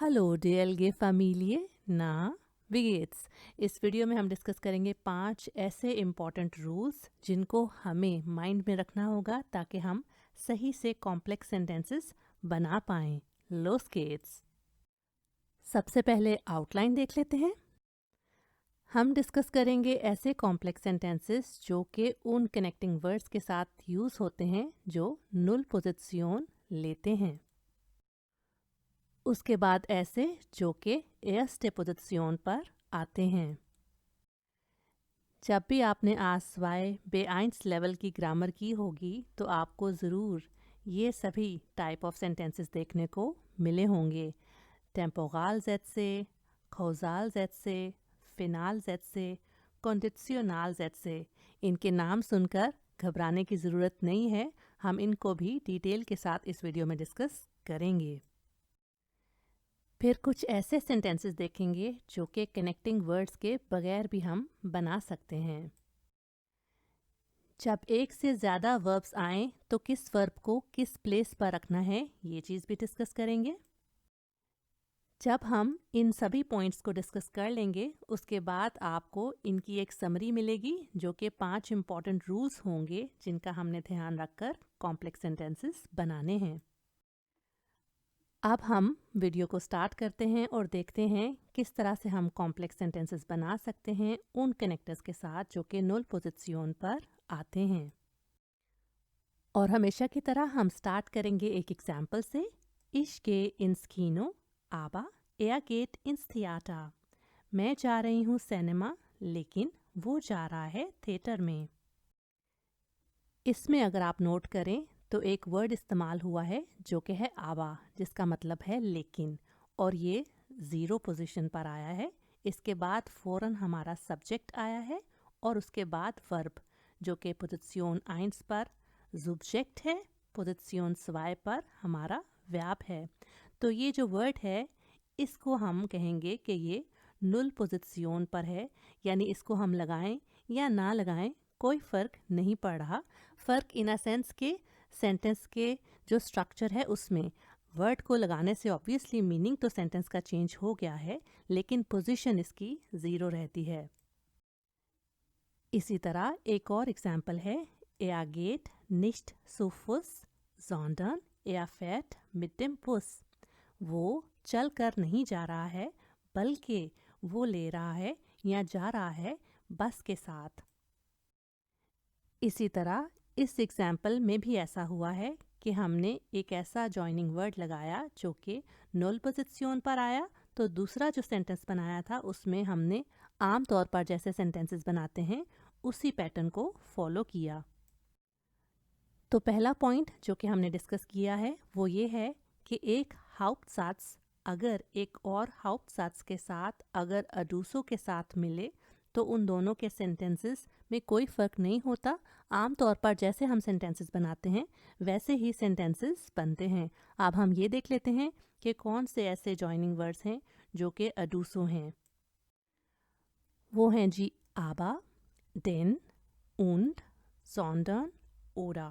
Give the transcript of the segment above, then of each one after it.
Hello DLG family ना widgets. इस video में हम डिस्कस करेंगे 5 ऐसे इम्पॉर्टेंट रूल्स जिनको हमें माइंड में रखना होगा ताकि हम सही से कॉम्प्लेक्स सेंटेंसेस बना पाएं। लो स्केट्स। सबसे पहले आउटलाइन देख लेते हैं। हम डिस्कस करेंगे ऐसे कॉम्प्लेक्स सेंटेंसेस जो कि उन कनेक्टिंग वर्ड्स के साथ यूज़ होते हैं जो नुल पोजिशन लेते हैं। उसके बाद ऐसे जो कि एयरस्टे पोजिशन पर आते हैं। जब भी आपने आस्वाय बेआइंस लेवल की ग्रामर की होगी तो आपको ज़रूर ये सभी टाइप ऑफ सेंटेंसेस देखने को मिले होंगे। टेम्पोरल ज़ेट्से, कॉज़ल ज़ेट्से, फिनाल ज़ेट्से, कंडीशनल ज़ेट्से। इनके नाम सुनकर घबराने की ज़रूरत नहीं है, हम इनको भी डिटेल के साथ इस वीडियो में डिस्कस करेंगे। फिर कुछ ऐसे सेंटेंसेस देखेंगे जो कि कनेक्टिंग वर्ड्स के बगैर भी हम बना सकते हैं। जब एक से ज़्यादा वर्ब्स आएं तो किस वर्ब को किस प्लेस पर रखना है, ये चीज़ भी डिस्कस करेंगे। जब हम इन सभी पॉइंट्स को डिस्कस कर लेंगे उसके बाद आपको इनकी एक समरी मिलेगी जो कि 5 इम्पॉर्टेंट रूल्स होंगे जिनका हमने ध्यान रखकर कॉम्प्लेक्स सेंटेंसेस बनाने हैं। अब हम वीडियो को स्टार्ट करते हैं और देखते हैं किस तरह से हम कॉम्प्लेक्स सेंटेंसेस बना सकते हैं उन कनेक्टर्स के साथ जो कि नुल पोजिशन पर आते हैं। और हमेशा की तरह हम स्टार्ट करेंगे एक एग्जाम्पल से। Ich gehe ins Kino, aber er geht ins Theater. मैं जा रही हूँ सिनेमा लेकिन वो जा रहा है थिएटर में। इसमें अगर आप नोट करें तो एक वर्ड इस्तेमाल हुआ है जो कि है आवा, जिसका मतलब है लेकिन, और ये 0 पोजीशन पर आया है। इसके बाद फ़ौरन हमारा सब्जेक्ट आया है और उसके बाद वर्ब जो कि पोजीशन 1 पर सब्जेक्ट है, पोजीशन 2 पर हमारा वर्ब है। तो ये जो वर्ड है इसको हम कहेंगे कि ये नुल पोजीशन पर है, यानी इसको हम लगाएं या ना लगाएं कोई फ़र्क नहीं पड़ रहा। फ़र्क इन अ सेंस के सेंटेंस के जो स्ट्रक्चर है उसमें वर्ड को लगाने से ऑब्वियसली मीनिंग तो सेंटेंस का चेंज हो गया है, लेकिन पोजीशन इसकी 0 रहती है। इसी तरह एक और एग्जाम्पल है, Er geht nicht zu Fuß, sondern er fährt mit dem Bus. वो चल कर नहीं जा रहा है बल्कि वो ले रहा है या जा रहा है बस के साथ। इसी तरह इस एग्जाम्पल में भी ऐसा हुआ है कि हमने एक ऐसा जॉइनिंग वर्ड लगाया जो कि नुल पोजीशन पर आया, तो दूसरा जो सेंटेंस बनाया था उसमें हमने आम तौर पर जैसे सेंटेंसेस बनाते हैं उसी पैटर्न को फॉलो किया। तो पहला पॉइंट जो कि हमने डिस्कस किया है वो ये है कि एक हाउप्टसात्स अगर एक और हाउप्टसात्स के साथ अगर अडूसो के साथ मिले तो उन दोनों के सेंटेंसेस में कोई फ़र्क नहीं होता। आम तौर पर जैसे हम सेंटेंसेस बनाते हैं वैसे ही सेंटेंसेस बनते हैं। अब हम ये देख लेते हैं कि कौन से ऐसे जॉइनिंग वर्ड्स हैं जो कि अडूसो हैं। वो हैं जी आबा, den, und, sondern, oder।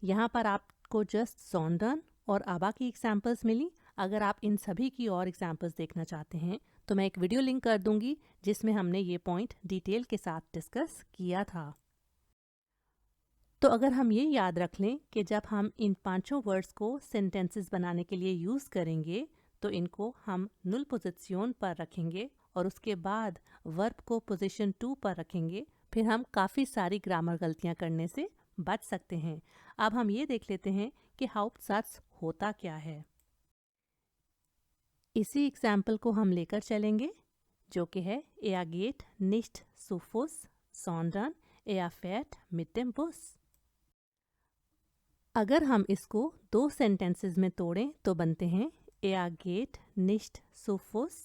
यहाँ पर आपको जस्ट sondern और आबा की एग्जाम्पल्स मिली। अगर आप इन सभी की और एग्जाम्पल्स देखना चाहते हैं तो मैं एक वीडियो लिंक कर दूंगी जिसमें हमने ये पॉइंट डिटेल के साथ डिस्कस किया था। तो अगर हम ये याद रख लें कि जब हम इन 5 वर्ड्स को सेंटेंसेस बनाने के लिए यूज़ करेंगे तो इनको हम नुल पोजीशन पर रखेंगे और उसके बाद वर्ब को पोजीशन 2 पर रखेंगे, फिर हम काफ़ी सारी ग्रामर गलतियां करने से बच सकते हैं। अब हम ये देख लेते हैं कि हाउप्टसात्स होता क्या है। इसी एग्जाम्पल को हम लेकर चलेंगे जो कि है Er geht nicht zu Fuß, sondern er fährt mit dem Bus। अगर हम इसको 2 सेंटेंसेस में तोड़ें तो बनते हैं Er geht nicht zu Fuß,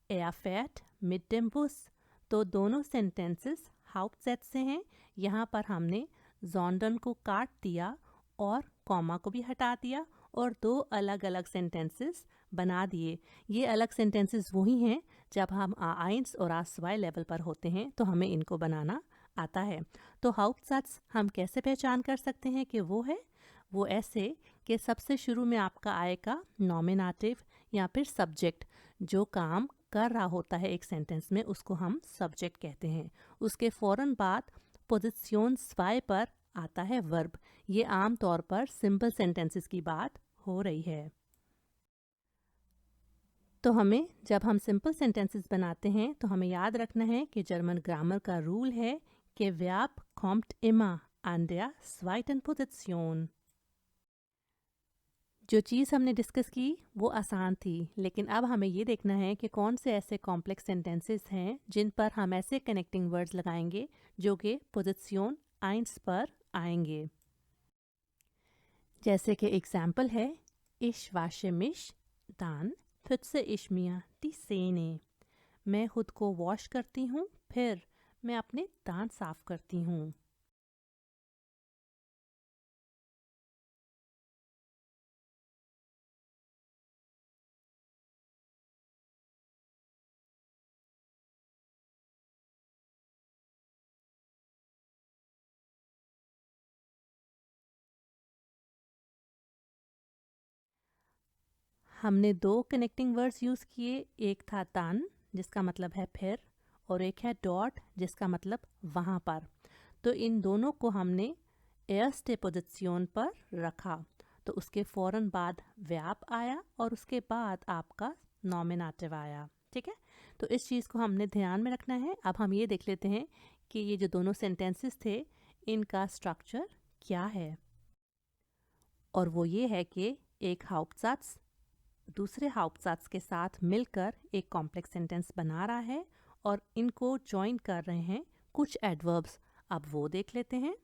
er fährt mit dem Bus। तो दोनों सेंटेंसेस हाउप्टसेट से हैं। यहाँ पर हमने sondern को काट दिया और कॉमा को भी हटा दिया और 2 अलग अलग सेंटेंसेस बना दिए। ये अलग सेंटेंसेस वही हैं जब हम A1 और A2 लेवल पर होते हैं तो हमें इनको बनाना आता है। तो हाउप्टसात्स हम कैसे पहचान कर सकते हैं कि वो है? वो ऐसे कि सबसे शुरू में आपका आएगा नॉमिनेटिव या फिर सब्जेक्ट। जो काम कर रहा होता है एक सेंटेंस में उसको हम सब्जेक्ट कहते हैं। उसके फ़ौरन बाद पोजीशन स्वाय पर आता है वर्ब। ये आम तौर पर सिंपल सेंटेंसेस की बात हो रही है। तो हमें जब हम सिंपल सेंटेंसेस बनाते हैं तो हमें याद रखना है कि जर्मन ग्रामर का रूल है कि Verb kommt immer an der zweiten Position। जो चीज़ हमने डिस्कस की वो आसान थी, लेकिन अब हमें ये देखना है कि कौन से ऐसे कॉम्प्लेक्स सेंटेंसेस हैं जिन पर हम ऐसे कनेक्टिंग वर्ड्स लगाएंगे जो कि पोजीशन 1 पर आएंगे। जैसे कि एग्जाम्पल है Ich wasche mich, dann putze ich mir die Zähne। मैं खुद को वॉश करती हूँ, फिर मैं अपने दांत साफ करती हूँ। हमने दो कनेक्टिंग वर्ड्स यूज़ किए, एक था dann जिसका मतलब है फिर, और एक है dort जिसका मतलब वहाँ पर। तो इन दोनों को हमने erste पोजीशन पर रखा, तो उसके फ़ौरन बाद verb आया और उसके बाद आपका नॉमिनेटिव आया। ठीक है, तो इस चीज़ को हमने ध्यान में रखना है। अब हम ये देख लेते हैं कि ये जो दोनों सेंटेंसेस थे इनका स्ट्रक्चर क्या है, और वो ये है कि एक हाउप्टसैट्स दूसरे हाउप्टसैट्स के साथ मिलकर एक कॉम्प्लेक्स सेंटेंस बना रहा है और इनको जॉइन कर रहे हैं कुछ एडवर्ब्स। अब वो देख लेते हैं।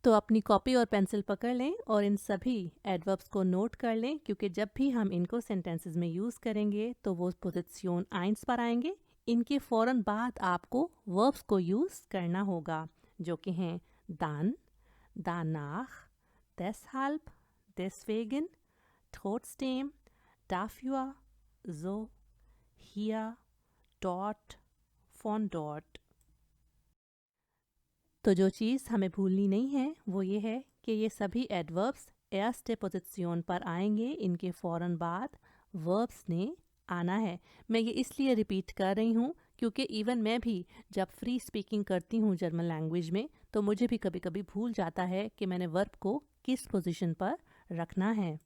तो अपनी कॉपी और पेंसिल पकड़ लें और इन सभी एडवर्ब्स को नोट कर लें, क्योंकि जब भी हम इनको सेंटेंसेस में यूज़ करेंगे तो वो पोजीशन 1 पर आएंगे। इनके फ़ौरन बाद आपको वर्ब्स को यूज़ करना होगा, जो कि हैं dann, danach, deshalb, deswegen, trotzdem, dafür, so, hier, dort, von dort। तो जो चीज़ हमें भूलनी नहीं है वो ये है कि ये सभी एडवर्ब्स erste पोजीशन पर आएंगे। इनके फ़ौरन बाद वर्ब्स ने आना है। मैं ये इसलिए रिपीट कर रही हूँ क्योंकि इवन मैं भी जब फ्री स्पीकिंग करती हूँ जर्मन लैंग्वेज में तो मुझे भी कभी कभी भूल जाता है कि मैंने वर्ब को किस पोजीशन पर रखना है।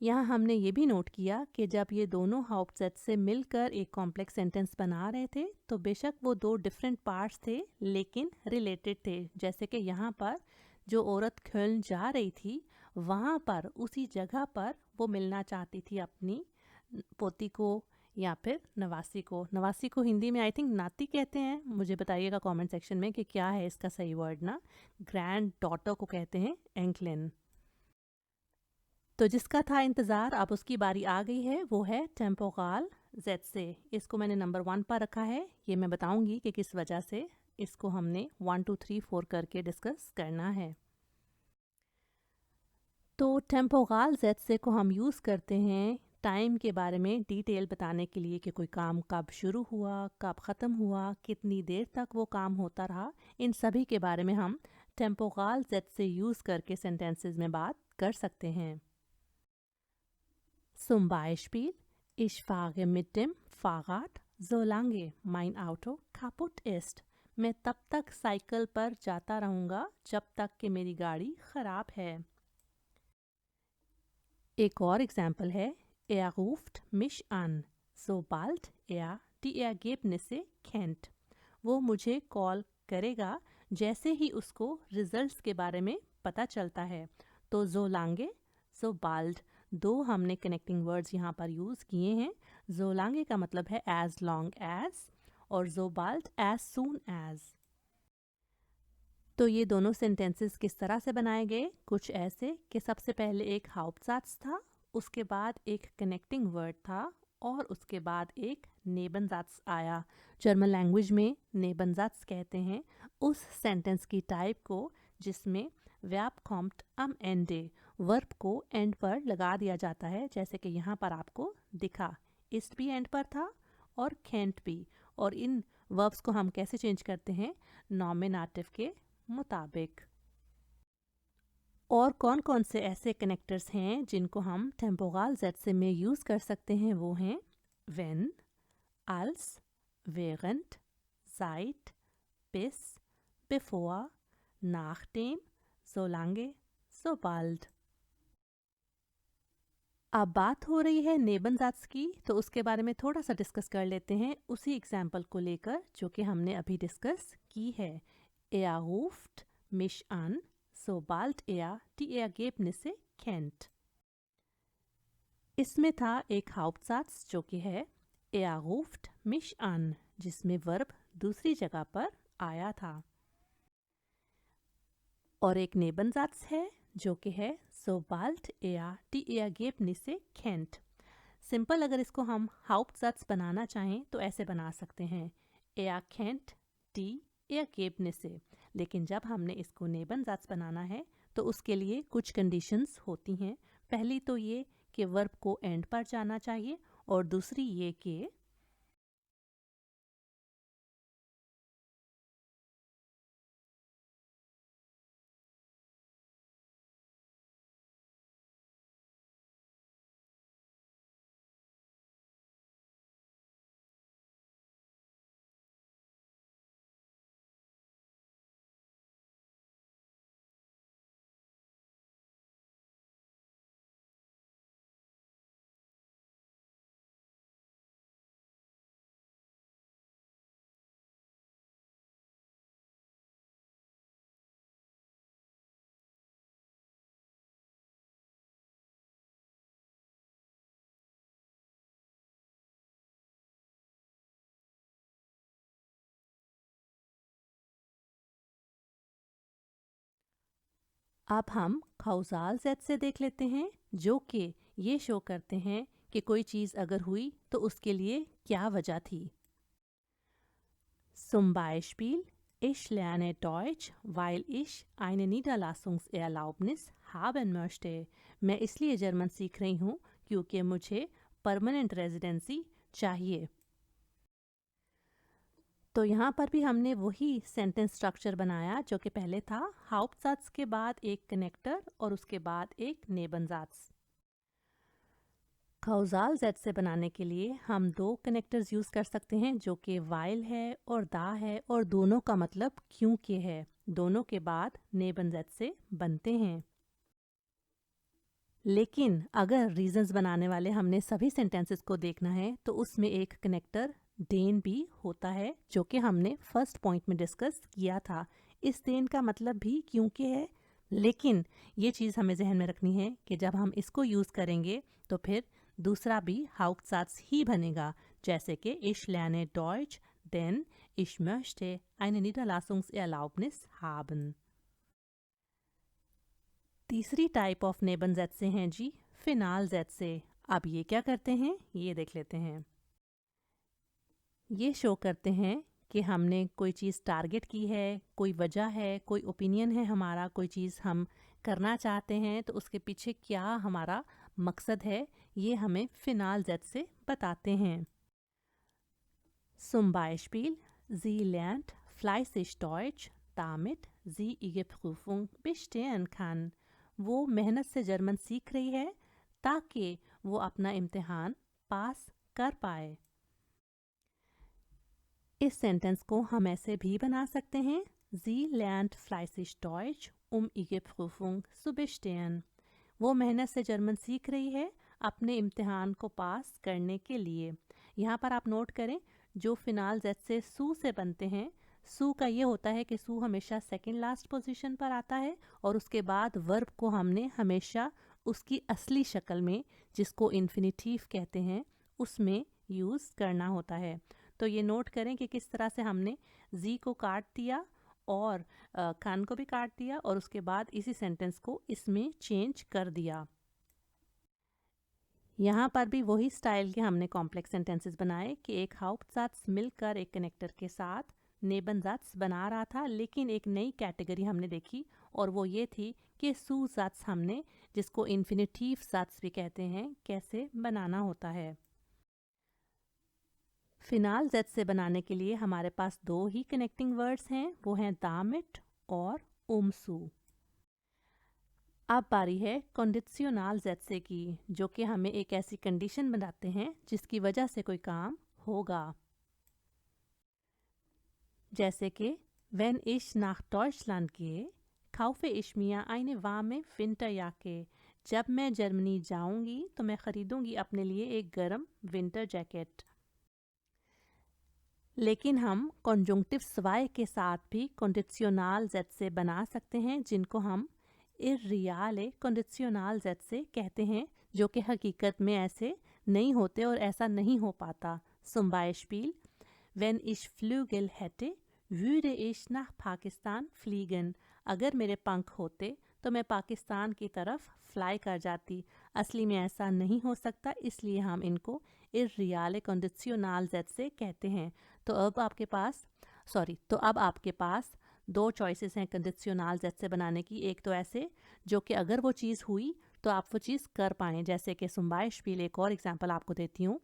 यहाँ हमने ये भी नोट किया कि जब ये दोनों हाउप्टसेट से मिलकर एक कॉम्प्लेक्स सेंटेंस बना रहे थे तो बेशक वो दो डिफरेंट पार्ट्स थे लेकिन रिलेटेड थे। जैसे कि यहाँ पर जो औरत खोलन जा रही थी वहाँ पर उसी जगह पर वो मिलना चाहती थी अपनी पोती को या फिर नवासी को। नवासी को हिंदी में आई थिंक नाती कहते हैं। मुझे बताइएगा कमेंट सेक्शन में कि क्या है इसका सही वर्ड ना। ग्रैंड डॉटर को कहते हैं एंकलिन। तो जिसका था इंतज़ार अब उसकी बारी आ गई है, वो है टेम्पोराल जेड से। इसको मैंने नंबर 1 पर रखा है। ये मैं बताऊंगी कि किस वजह से। इसको हमने 1 2 3 4 करके डिस्कस करना है। तो टेम्पोराल जेड से को हम यूज़ करते हैं टाइम के बारे में डिटेल बताने के लिए कि कोई काम कब शुरू हुआ, कब ख़त्म हुआ, कितनी देर तक वो काम होता रहा। इन सभी के बारे में हम टेम्पोराल जेड से यूज़ करके सेंटेंसेस में बात कर सकते हैं। Zum Beispiel, ich fahre mit dem Fahrrad, solange mein Auto kaputt ist। मैं तब तक साइकिल पर जाता रहूँगा जब तक कि मेरी गाड़ी ख़राब है। एक और एग्जाम्पल है Er ruft mich an, sobald er die Ergebnisse kennt। वो मुझे कॉल करेगा जैसे ही उसको रिजल्ट्स के बारे में पता चलता है। तो solange, sobald दो हमने कनेक्टिंग वर्ड्स यहाँ पर यूज़ किए हैं। जोलांगे का मतलब है एज लॉन्ग एज और जोबाल्ट एज सून एज। तो ये दोनों सेंटेंसेस किस तरह से बनाए गए, कुछ ऐसे कि सबसे पहले एक हाउप्टसैट्स था, उसके बाद एक कनेक्टिंग वर्ड था और उसके बाद एक नेबनजात्स आया। जर्मन लैंग्वेज में नेबनजात्स कहते हैं उस सेंटेंस की टाइप को जिसमें Verb kommt am Ende, verb को एंड पर लगा दिया जाता है। जैसे कि यहाँ पर आपको दिखा, इस्ट भी एंड पर था और कैंट भी। और इन वर्ब्स को हम कैसे चेंज करते हैं, नॉमिनेटिव के मुताबिक। और कौन कौन से ऐसे कनेक्टर्स हैं जिनको हम टेम्पोरल sätze में यूज़ कर सकते हैं, वो हैं wenn, als, während, seit, bis, bevor, nachdem, solange, sobald। अब बात हो रही है नेबनजात्स की, तो उसके बारे में थोड़ा सा डिस्कस कर लेते हैं उसी एग्जाम्पल को लेकर जो कि हमने अभी डिस्कस की है। Er ruft mich an, sobald er die Ergebnisse kennt। इसमें था एक हाउप्टसात्स जो कि है Er ruft mich an, जिसमें वर्ब दूसरी जगह पर आया था, और एक नेबनजात्स है जो कि है sobald er die Ergebnisse kennt। Simple अगर इसको हम हाउप्टसात्स बनाना चाहें तो ऐसे बना सकते हैं Er kennt die Ergebnisse, लेकिन जब हमने इसको नेबनजात्स बनाना है तो उसके लिए कुछ कंडीशंस होती हैं। पहली तो ये कि वर्ब को एंड पर जाना चाहिए, और दूसरी ये कि अब हम causal sätze देख लेते हैं जो कि ये शो करते हैं कि कोई चीज़ अगर हुई तो उसके लिए क्या वजह थी। Zum Beispiel, ich lerne Deutsch, weil ich eine Niederlassungserlaubnis haben möchte। मैं इसलिए जर्मन सीख रही हूँ क्योंकि मुझे परमानेंट रेजिडेंसी चाहिए। तो यहाँ पर भी हमने वही सेंटेंस स्ट्रक्चर बनाया जो कि पहले था, हाउप्टसात्स के बाद एक कनेक्टर और उसके बाद एक नेबनजात्स। causal sätze बनाने के लिए हम दो कनेक्टर्स यूज़ कर सकते हैं जो कि while है और da है, और दोनों का मतलब क्योंकि है। दोनों के बाद नेबनजात्से बनते हैं। लेकिन अगर रीजंस बनाने वाले हमने सभी सेंटेंसेस को देखना है तो उसमें एक कनेक्टर देन भी होता है जो कि हमने फर्स्ट पॉइंट में डिस्कस किया था। इस देन का मतलब भी क्योंकि है, लेकिन ये चीज़ हमें जहन में रखनी है कि जब हम इसको यूज़ करेंगे तो फिर दूसरा भी हाउप्टसात्स ही बनेगा, जैसे कि Ich lerne Deutsch, denn ich möchte eine Niederlassungserlaubnis haben। तीसरी टाइप ऑफ नेबनजात्से हैं जी फिनाल sätze। अब ये क्या करते हैं ये देख लेते हैं। ये शो करते हैं कि हमने कोई चीज़ टारगेट की है, कोई वजह है, कोई ओपिनियन है हमारा, कोई चीज़ हम करना चाहते हैं तो उसके पीछे क्या हमारा मकसद है, ये हमें फिनाल sätze बताते हैं। Zum Beispiel, sie lernt fleißig Deutsch, damit sie ihre Prüfung bestehen kann। वो मेहनत से जर्मन सीख रही है ताकि वो अपना इम्तिहान पास कर पाए। इस सेंटेंस को हम ऐसे भी बना सकते हैं Sie lernt fleißig Deutsch, um ihre Prüfung zu bestehen। वो मेहनत से जर्मन सीख रही है अपने इम्तिहान को पास करने के लिए। यहाँ पर आप नोट करें जो फिनाल sätze सू से बनते हैं, सू का ये होता है कि सू हमेशा सेकंड लास्ट पोजीशन पर आता है और उसके बाद वर्ब को हमने हमेशा उसकी असली शक्ल में, जिसको इन्फिनिटिव कहते हैं, उसमें यूज़ करना होता है। तो ये नोट करें कि किस तरह से हमने जी को काट दिया और खान को भी काट दिया और उसके बाद इसी सेंटेंस को इसमें चेंज कर दिया। यहाँ पर भी वही स्टाइल के हमने कॉम्प्लेक्स सेंटेंसेस बनाए कि एक हाउप्टसात्स मिलकर एक कनेक्टर के साथ नेबनजात्स बना रहा था, लेकिन एक नई कैटेगरी हमने देखी और वो ये थी कि सू जात्स हमने, जिसको इन्फिनिटिव जात्स भी कहते हैं, कैसे बनाना होता है। फिनाल sätze बनाने के लिए हमारे पास दो ही कनेक्टिंग वर्ड्स हैं, वो हैं damit और umzu। अब बारी है कंडीशनल ज़ेट्से की, जो कि हमें एक ऐसी कंडीशन बनाते हैं जिसकी वजह से कोई काम होगा। जैसे कि wenn ich nach Deutschland gehe, kaufe ich mir eine warme Winterjacke। जब मैं जर्मनी जाऊंगी तो मैं खरीदूंगी अपने लिए एक गर्म विंटर जैकेट। लेकिन हम कॉन्जुंक्टिव्स वाई के साथ भी कंडीशनल ज़ेट्से बना सकते हैं, जिनको हम इर्रियाले कंडीशनल ज़ेट्से कहते हैं, जो कि हकीकत में ऐसे नहीं होते और ऐसा नहीं हो पाता। Zum Beispiel, wenn ich Flügel hätte, würde ich nach Pakistan fliegen। अगर मेरे पंख होते तो मैं पाकिस्तान की तरफ फ्लाई कर जाती। असली में ऐसा नहीं हो सकता, इसलिए हम इनको इर्रियाले कंडीशनल ज़ेट्से कहते हैं। तो अब आपके पास दो चॉइसेस हैं कंडीशनल ज़ेट्से बनाने की। एक तो ऐसे जो कि अगर वो चीज़ हुई तो आप वो चीज़ कर पाएँ, जैसे कि zum Beispiel, एक और एग्जांपल आपको देती हूँ।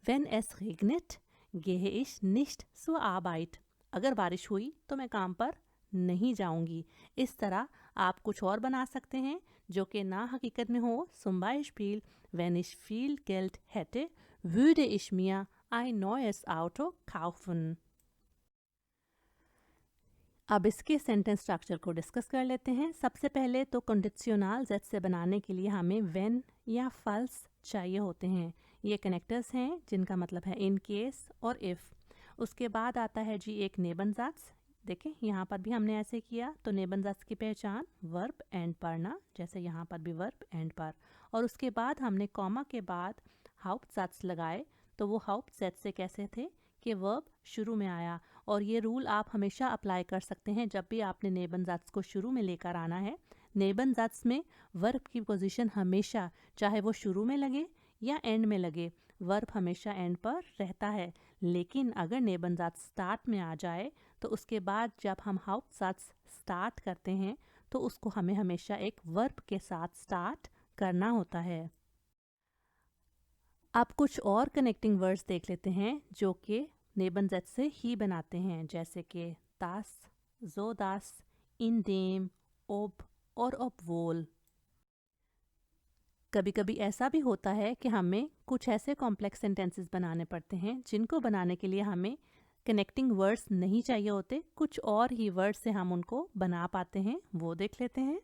Wenn es regnet, gehe ich nicht zur Arbeit। अगर बारिश हुई तो मैं काम पर नहीं जाऊंगी। इस तरह आप कुछ और बना सकते हैं जो कि ना हकीकत में हो। Zum Beispiel, wenn ich viel Geld hätte, würde ich mir ein neues Auto kaufen। अब इसके सेंटेंस स्ट्रक्चर को डिस्कस कर लेते हैं। सबसे पहले तो कंडीशनल ज़ेट्से बनाने के लिए हमें व्हेन या फल्स चाहिए होते हैं। ये कनेक्टर्स हैं जिनका मतलब है इन केस और इफ़। उसके बाद आता है जी एक नेबनज़ात्स। देखें यहाँ पर भी हमने ऐसे किया, तो नेबनज़ात्स की पहचान वर्ब एंड पर ना, जैसे यहाँ पर भी वर्ब एंड पर। और उसके बाद हमने कॉमा के बाद हाउप्टज़ात्स लगाए। तो वो हाउप्टज़ात्स कैसे थे कि वर्ब शुरू में आया, और ये रूल आप हमेशा अप्लाई कर सकते हैं जब भी आपने नेबनज़ात्स को शुरू में लेकर आना है। नेबनज़ात्स में वर्ब की पोजीशन हमेशा, चाहे वो शुरू में लगे या एंड में लगे, वर्ब हमेशा एंड पर रहता है। लेकिन अगर नेबनज़ात्स स्टार्ट में आ जाए तो उसके बाद जब हम हाउप्टज़ात्स स्टार्ट करते हैं तो उसको हमें हमेशा एक वर्ब के साथ स्टार्ट करना होता है। अब कुछ और कनेक्टिंग वर्ड्स देख लेते हैं जो कि नेबनज़ात्स से ही बनाते हैं, जैसे कि das, so das, in dem, ob और obwohl। कभी कभी ऐसा भी होता है कि हमें कुछ ऐसे कॉम्प्लेक्स सेंटेंसेस बनाने पड़ते हैं जिनको बनाने के लिए हमें कनेक्टिंग वर्ड्स नहीं चाहिए होते, कुछ और ही वर्ड्स से हम उनको बना पाते हैं। वो देख लेते हैं।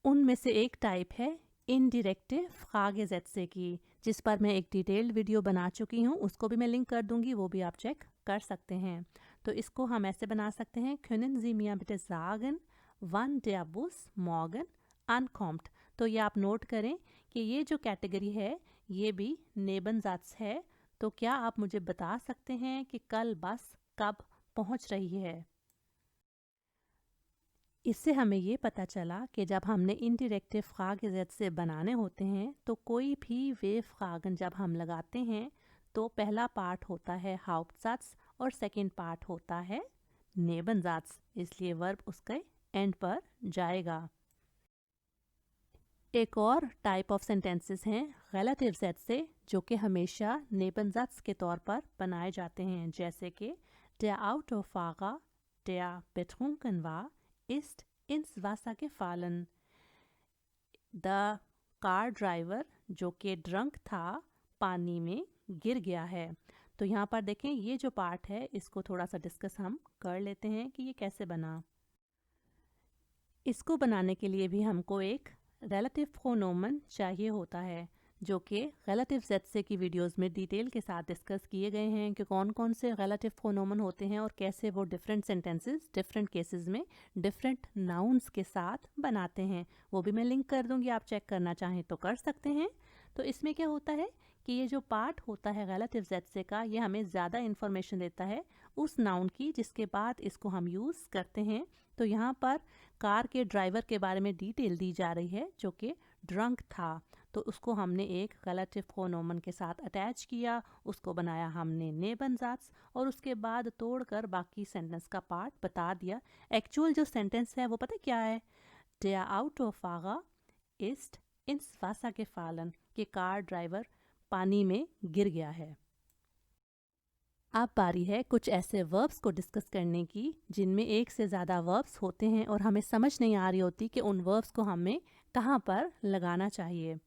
उनमें से एक टाइप है इनडायरेक्टिव फ्रागेsätze की, जिस पर मैं एक डिटेल्ड वीडियो बना चुकी हूँ, उसको भी मैं लिंक कर दूंगी, वो भी आप चेक कर सकते हैं। तो इसको हम ऐसे बना सकते हैं, können Sie mir bitte sagen wann der Bus morgen ankommt। तो ये आप नोट करें कि ये जो कैटेगरी है ये भी नेबनज़ात्स है। तो क्या आप मुझे बता सकते हैं कि कल बस कब पहुंच रही है। इससे हमें ये पता चला कि जब हमने इनडायरेक्टिव फ्रागेsätze बनाने होते हैं तो कोई भी वे फ्रागन जब हम लगाते हैं तो पहला पार्ट होता है हाउप्टज़ात्स और सेकंड पार्ट होता है नेबनज़ात्स, इसलिए वर्ब उसके एंड पर जाएगा। एक और टाइप ऑफ सेंटेंसेस हैं रिलेटिवsätze, जो कि हमेशा नेबनज़ात्स के तौर पर बनाए जाते हैं, जैसे कि der Autofahrer, der betrunken war, ist ins Wasser gefallen। The car driver जो कि ड्रंक था पानी में गिर गया है। तो यहाँ पर देखें ये जो पार्ट है इसको थोड़ा सा डिस्कस हम कर लेते हैं कि ये कैसे बना। इसको बनाने के लिए भी हमको एक रिलेटिव प्रोनोमन चाहिए होता है, जो कि रिलेटिवsätze की वीडियोस में डिटेल के साथ डिस्कस किए गए हैं कि कौन कौन से रिलेटिव प्रोनोमन होते हैं और कैसे वो डिफरेंट सेंटेंसेस डिफरेंट केसेस में डिफरेंट नाउन्स के साथ बनाते हैं। वो भी मैं लिंक कर दूंगी, आप चेक करना चाहें तो कर सकते हैं। तो इसमें क्या होता है कि ये जो पार्ट होता है रिलेटिवsätze का, ये हमें ज़्यादा इन्फॉर्मेशन देता है उस नाउन की जिसके बाद इसको हम यूज़ करते हैं। तो यहाँ पर कार के ड्राइवर के बारे में डिटेल दी जा रही है जो कि ड्रंक था, तो उसको हमने एक रिलेटिव प्रोनोमन के साथ अटैच किया, उसको बनाया हमने नेबनज़ात्स, और उसके बाद तोड़कर बाकी सेंटेंस का पार्ट बता दिया। एक्चुअल जो सेंटेंस है वो पता क्या है, der Autofahrer ist ins Wasser gefallen, कि कार ड्राइवर पानी में गिर गया है। अब बारी है कुछ ऐसे वर्ब्स को डिस्कस करने की जिनमें एक से ज़्यादा वर्ब्स होते हैं और हमें समझ नहीं आ रही होती कि उन वर्ब्स को हमें कहाँ पर लगाना चाहिए।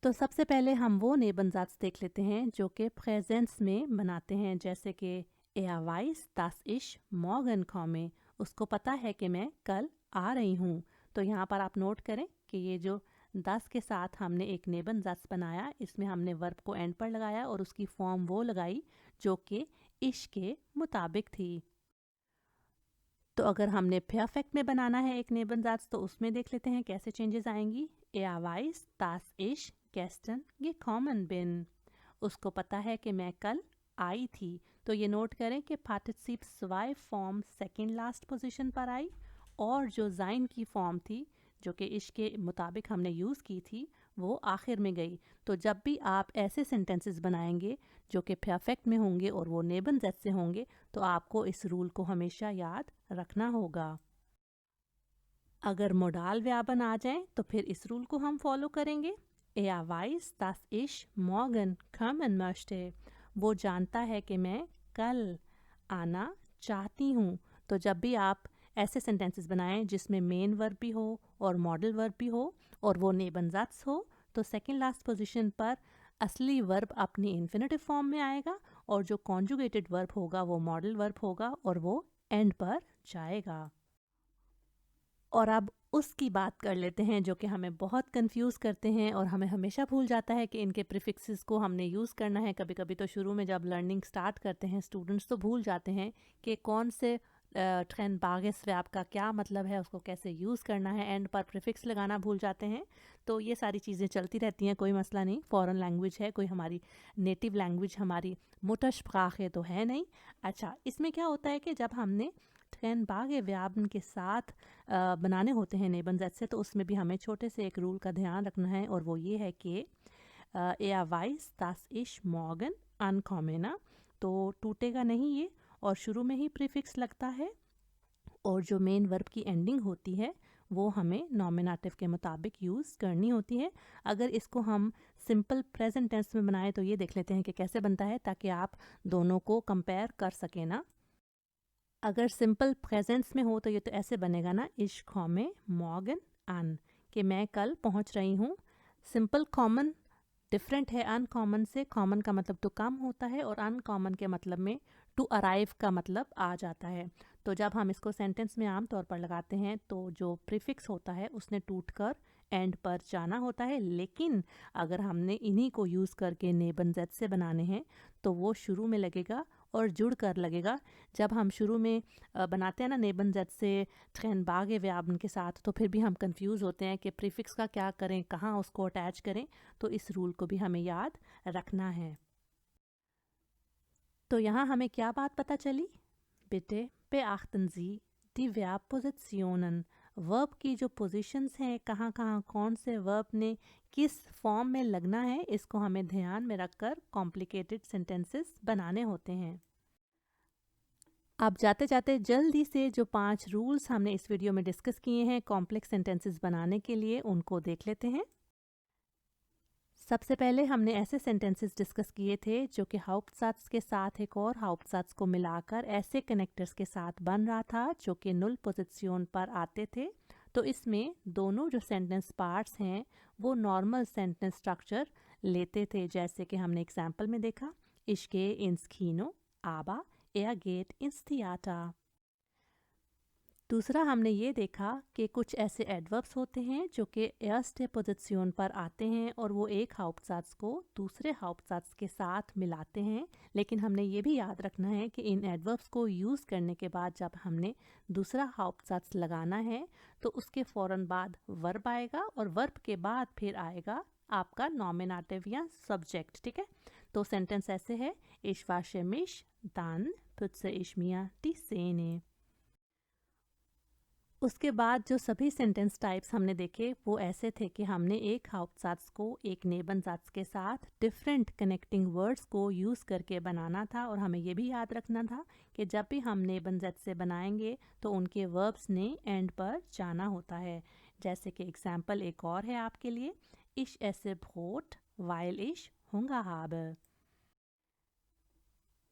तो सबसे पहले हम वो नेबनजात्स देख लेते हैं जो कि प्रेजेंस में बनाते हैं, जैसे कि er weiß, dass ich morgen komme। उसको पता है कि मैं कल आ रही हूँ। तो यहाँ पर आप नोट करें कि ये जो दस के साथ हमने एक नेबनजात्स बनाया, इसमें हमने वर्ब को एंड पर लगाया और उसकी फॉर्म वो लगाई जो कि इश के मुताबिक थी। तो अगर हमने परफेक्ट में बनाना है एक नेबनजात्स तो उसमें देख लेते हैं कैसे चेंजेस आएंगी। Er weiß, dass ich gestern gekommen bin। उसको पता है कि मैं कल आई थी। तो ये नोट करें कि पार्टिसिप स्वाई फॉर्म सेकंड लास्ट पोजीशन पर आई और जो जाइन की फॉर्म थी जो कि इश के मुताबिक हमने यूज़ की थी वो आखिर में गई। तो जब भी आप ऐसे सेंटेंसेस बनाएंगे जो कि परफेक्ट में होंगे और वो नेबन जेड से होंगे तो आपको इस रूल को हमेशा याद रखना होगा। अगर मोडाल व्यापन आ जाए तो फिर इस रूल को हम फॉलो करेंगे। Er weiß, dass ich morgen kommen möchte। वो जानता है कि मैं कल आना चाहती हूँ। तो जब भी आप ऐसे सेंटेंसेस बनाएं जिसमें मेन वर्ब भी हो और मॉडल वर्ब भी हो और वो नेबनजात्स हो तो सेकंड लास्ट पोजीशन पर असली वर्ब अपनी इन्फिनेटिव फॉर्म में आएगा और जो कॉन्जुगेटेड वर्ब होगा वो मॉडल वर्ब होगा और वो एंड पर जाएगा। और अब उसकी बात कर लेते हैं जो कि हमें बहुत कंफ्यूज करते हैं और हमें हमेशा भूल जाता है कि इनके प्रीफिक्सेस को हमने यूज़ करना है। कभी कभी तो शुरू में जब लर्निंग स्टार्ट करते हैं स्टूडेंट्स तो भूल जाते हैं कि कौन से ट्रेंड बागेस व्याप का क्या मतलब है, उसको कैसे यूज़ करना है, एंड पर प्रीफिक्स लगाना भूल जाते हैं। तो ये सारी चीज़ें चलती रहती हैं, कोई मसला नहीं। फॉरेन लैंग्वेज है, कोई हमारी नेटिव लैंग्वेज हमारी मुतशप्राखे तो है नहीं। अच्छा, इसमें क्या होता है कि जब हमने ट्रेन बागे व्यापन के साथ बनाने होते हैं नेबनजेट से तो उसमें भी हमें छोटे से एक रूल का ध्यान रखना है और वो ये है कि er weiß, dass ich morgen ankomme ना, तो टूटेगा नहीं ये और शुरू में ही प्रीफिक्स लगता है और जो मेन वर्ब की एंडिंग होती है वो हमें नॉमिनेटिव के मुताबिक यूज़ करनी होती है। अगर इसको हम सिंपल प्रेजेंट टेंस में बनाएं तो ये देख लेते हैं कि कैसे बनता है ताकि आप दोनों को कंपेयर कर सकें ना। अगर सिंपल प्रेजेंस में हो तो ये तो ऐसे बनेगा ना, इश komme morgen an, कि मैं कल पहुंच रही हूँ। सिंपल कॉमन डिफरेंट है अनकॉमन से। कॉमन का मतलब टू कम होता है और अनकॉमन के मतलब में टू अराइव का मतलब आ जाता है। तो जब हम इसको सेंटेंस में आम तौर पर लगाते हैं तो जो प्रीफिक्स होता है उसने टूटकर एंड पर जाना होता है, लेकिन अगर हमने इन्हीं को यूज़ करके नेबन जेड से बनाने हैं तो वो शुरू में लगेगा और जुड़ कर लगेगा। जब हम शुरू में बनाते हैं ना नेबन जेड से ट्रेन बागे व्यापन के साथ तो फिर भी हम कंफ्यूज होते हैं कि प्रीफिक्स का क्या करें, कहाँ उसको अटैच करें। तो इस रूल को भी हमें याद रखना है। तो यहाँ हमें क्या बात पता चली? बिटे beachten Sie die Verbpositionen। Verb की जो पोजीशंस हैं, कहाँ कहाँ कौन से वर्ब ने किस फॉर्म में लगना है, इसको हमें ध्यान में रखकर कॉम्प्लिकेटेड सेंटेंसेस बनाने होते हैं। अब जाते जाते जल्दी से जो 5 रूल्स हमने इस वीडियो में डिस्कस किए हैं कॉम्प्लेक्स सेंटेंसेस बनाने के लिए उनको देख लेते हैं। सबसे पहले हमने ऐसे सेंटेंसेस डिस्कस किए थे जो कि हाउप्टसात्स के साथ एक और हाउप्टसात्स को मिलाकर ऐसे कनेक्टर्स के साथ बन रहा था जो कि नुल पोजीशन पर आते थे। तो इसमें दोनों जो सेंटेंस पार्ट्स हैं वो नॉर्मल सेंटेंस स्ट्रक्चर लेते थे, जैसे कि हमने एग्जाम्पल में देखा, Ich gehe ins Kino, aber er geht ins Theater। दूसरा हमने ये देखा कि कुछ ऐसे एडवर्ब्स होते हैं जो कि एर्स्ट पोजीशन पर आते हैं और वो एक हाउप्टसात्स को दूसरे हाउप्टसात्स के साथ मिलाते हैं, लेकिन हमने ये भी याद रखना है कि इन एडवर्ब्स को यूज़ करने के बाद जब हमने दूसरा हाउप्टसात्स लगाना है तो उसके फ़ौरन बाद वर्ब आएगा और वर्ब के बाद फिर आएगा आपका नॉमिनेटिव या सब्जेक्ट। ठीक है, तो सेंटेंस ऐसे है, Ich wasche mich, dann putze ich mir die Zähne। उसके बाद जो सभी सेंटेंस टाइप्स हमने देखे वो ऐसे थे कि हमने एक हाउप्टसात्स को एक नेबनजात्स के साथ डिफरेंट कनेक्टिंग वर्ड्स को यूज़ करके बनाना था और हमें ये भी याद रखना था कि जब भी हम नेबनजेट से बनाएंगे तो उनके वर्ब्स ने एंड पर जाना होता है। जैसे कि एग्जाम्पल एक और है आपके लिए, Ich esse Brot, weil ich Hunger habe।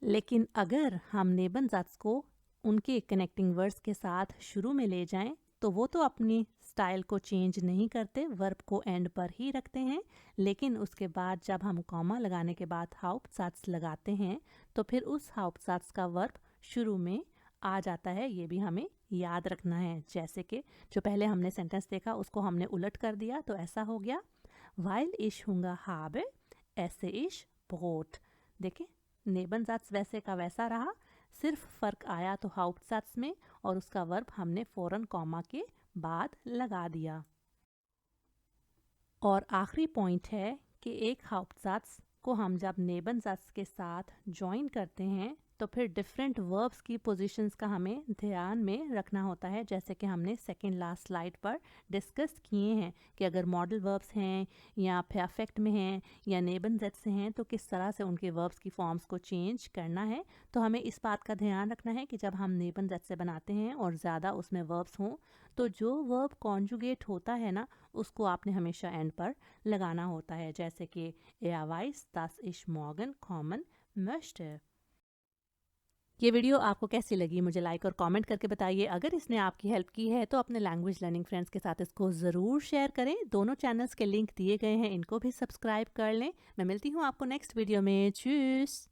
लेकिन अगर हम नेबनजात्स को उनके कनेक्टिंग वर्ड्स के साथ शुरू में ले जाएं तो वो तो अपनी स्टाइल को चेंज नहीं करते, वर्ब को एंड पर ही रखते हैं। लेकिन उसके बाद जब हम कॉमा लगाने के बाद हाउप्टसात्स लगाते हैं तो फिर उस हाउप्टसात्स का वर्ब शुरू में आ जाता है। ये भी हमें याद रखना है। जैसे कि जो पहले हमने सेंटेंस देखा उसको हमने उलट कर दिया तो ऐसा हो गया, Weil ich Hunger habe, esse ich Brot। देखें, नेबनजात्स वैसे का वैसा रहा, सिर्फ फ़र्क आया तो हाउप्टसात्स में और उसका वर्ब हमने फ़ौरन कॉमा के बाद लगा दिया। और आखिरी पॉइंट है कि एक हाउप्टसात्स को हम जब नेबनजात्स के साथ जॉइन करते हैं तो फिर डिफरेंट वर्ब्स की पोजीशंस का हमें ध्यान में रखना होता है। जैसे कि हमने सेकंड लास्ट स्लाइड पर डिस्कस किए हैं कि अगर मॉडल वर्ब्स हैं या परफेक्ट में हैं या नेबनजात्स से हैं तो किस तरह से उनके वर्ब्स की फॉर्म्स को चेंज करना है। तो हमें इस बात का ध्यान रखना है कि जब हम नेबनजात्स से बनाते हैं और ज़्यादा उसमें वर्ब्स हों तो जो वर्ब कॉन्जुगेट होता है ना उसको आपने हमेशा एंड पर लगाना होता है। जैसे कि Er weiß, dass ich morgen kommen möchte। ये वीडियो आपको कैसी लगी मुझे लाइक और कमेंट करके बताइए। अगर इसने आपकी हेल्प की है तो अपने लैंग्वेज लर्निंग फ्रेंड्स के साथ इसको ज़रूर शेयर करें। दोनों चैनल्स के लिंक दिए गए हैं, इनको भी सब्सक्राइब कर लें। मैं मिलती हूँ आपको नेक्स्ट वीडियो में। चूस।